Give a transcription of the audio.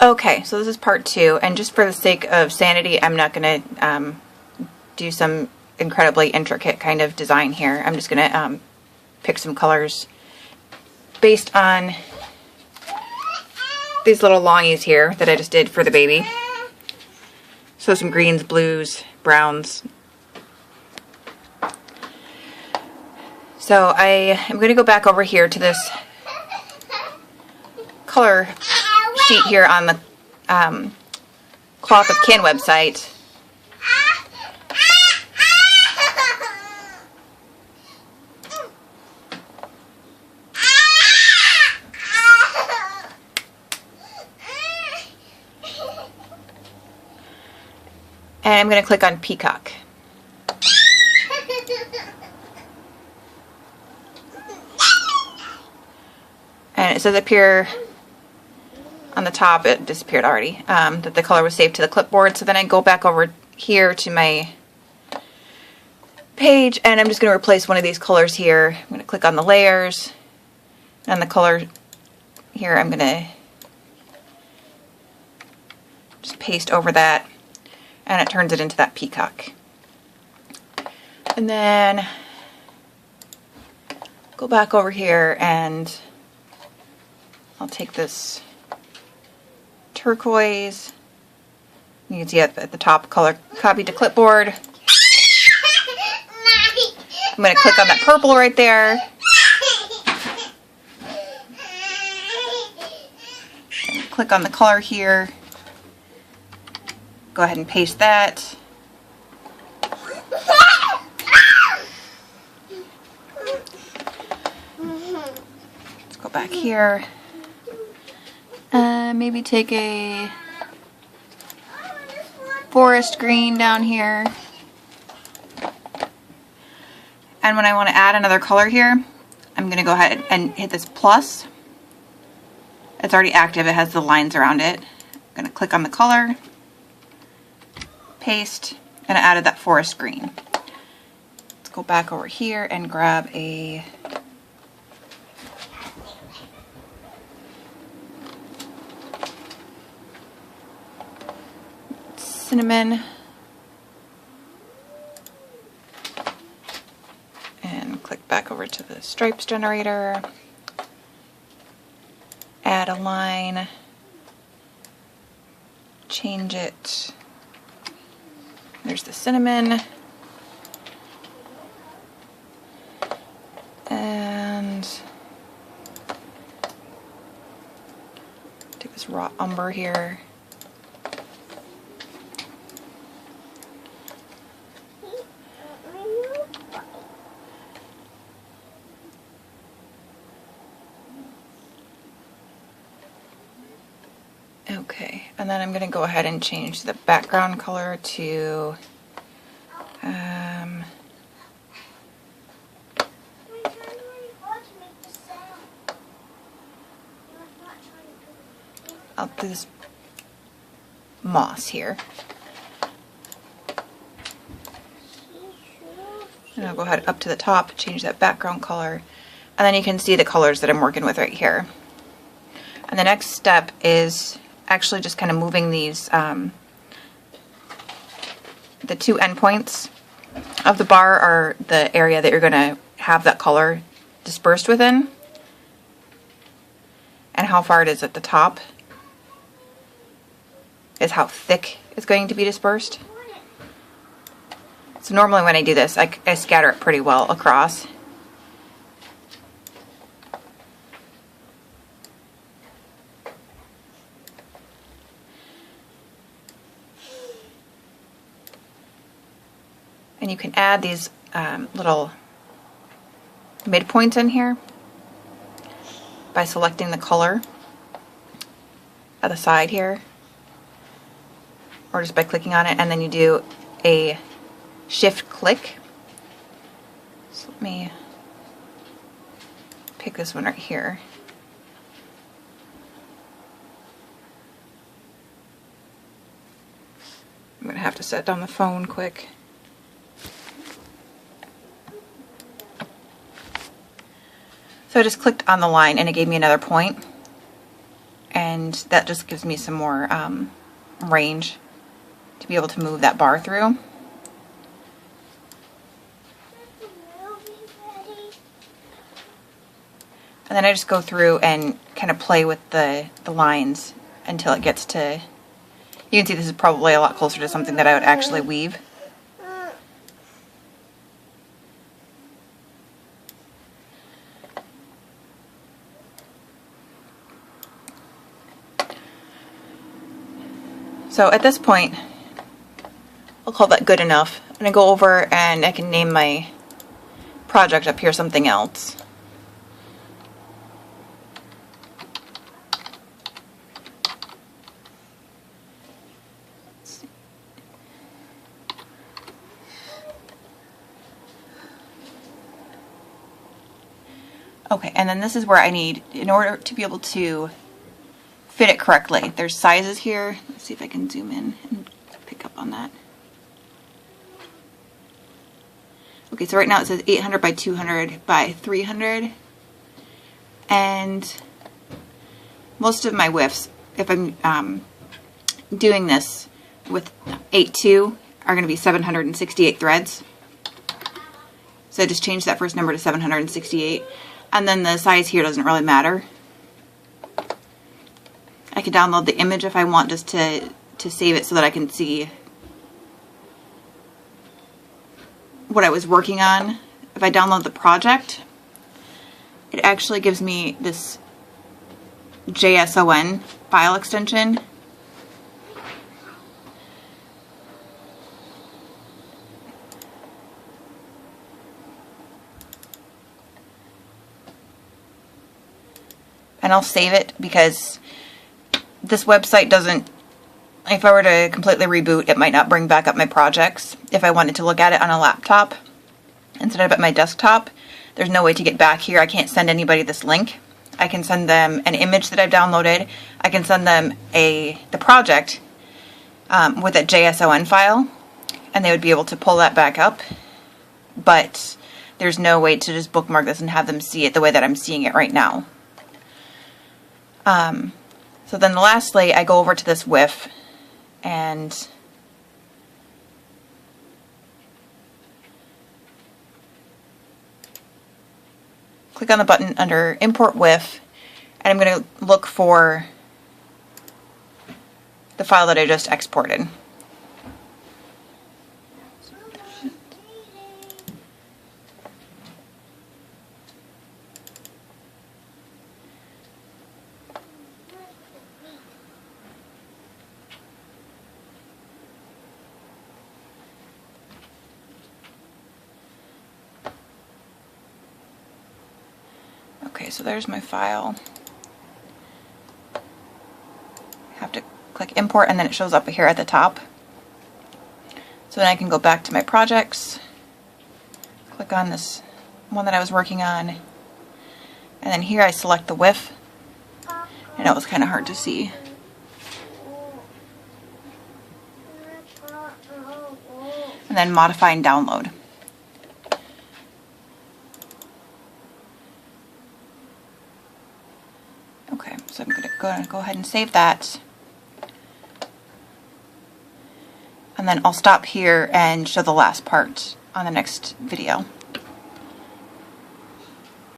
Okay, so this is part 2, and just for the sake of sanity, I'm not going to do some incredibly intricate kind of design here. I'm just going to pick some colors based on these little longies here that I just did for the baby. So some greens, blues, browns. So I am going to go back over here to this color sheet here on the Cloth of Kin website. And I'm going to click on Peacock. And it says up here on the top, it disappeared already, that the color was saved to the clipboard. So then I go back over here to my page, and I'm just going to replace one of these colors here. I'm going to click on the layers, and the color here I'm going to just paste over that, and it turns it into that peacock. And then go back over here, and I'll take this turquoise. You can see at the top, color copied to clipboard. I'm going to click on that purple right there. And click on the color here. Go ahead and paste that. Let's go back here. Maybe take a forest green down here. And when I want to add another color here, I'm going to go ahead and hit this plus. It's already active, it has the lines around it. I'm going to click on the color, paste, and I added that forest green. Let's go back over here and grab a cinnamon, and click back over to the stripes generator, add a line, change it, there's the cinnamon, and take this raw umber here. Okay, and then I'm going to go ahead and change the background color to I'll do this moss here. And I'll go ahead up to the top, change that background color, and then you can see the colors that I'm working with right here. And the next step is actually just kind of moving these, the two endpoints of the bar are the area that you're going to have that color dispersed within, and how far it is at the top is how thick it's going to be dispersed. So normally when I do this, I scatter it pretty well across. And you can add these little midpoints in here by selecting the color at the side here, or just by clicking on it, and then you do a shift click. So let me pick this one right here. I'm going to have to set down the phone quick. So I just clicked on the line and it gave me another point. And and that just gives me some more range to be able to move that bar through. And then I just go through and kind of play with the lines until it gets to, you can see this is probably a lot closer to something that I would actually weave. So at this point, I'll call that good enough. I'm going to go over and I can name my project up here something else. Okay, and then this is where I need, in order to be able to fit it correctly, there's sizes here. Let's see if I can zoom in and pick up on that. Okay, so right now it says 800 by 200 by 300. And most of my widths, if I'm doing this with 8.2, are going to be 768 threads. So I just changed that first number to 768. And then the size here doesn't really matter. I can download the image if I want, just to save it so that I can see what I was working on. If I download the project, it actually gives me this JSON file extension. And I'll save it because this website doesn't, if I were to completely reboot, it might not bring back up my projects. If I wanted to look at it on a laptop instead of at my desktop, there's no way to get back here. I can't send anybody this link. I can send them an image that I've downloaded. I can send them the project with a JSON file, and they would be able to pull that back up. But there's no way to just bookmark this and have them see it the way that I'm seeing it right now. So then lastly, I go over to this width and click on the button under Import Width, and I'm going to look for the file that I just exported. Okay, so there's my file. I have to click import and then it shows up here at the top. So then I can go back to my projects, click on this one that I was working on, and then here I select the width. And it was kind of hard to see. And then modify and download. Okay, so I'm going to go ahead and save that. And then I'll stop here and show the last part on the next video.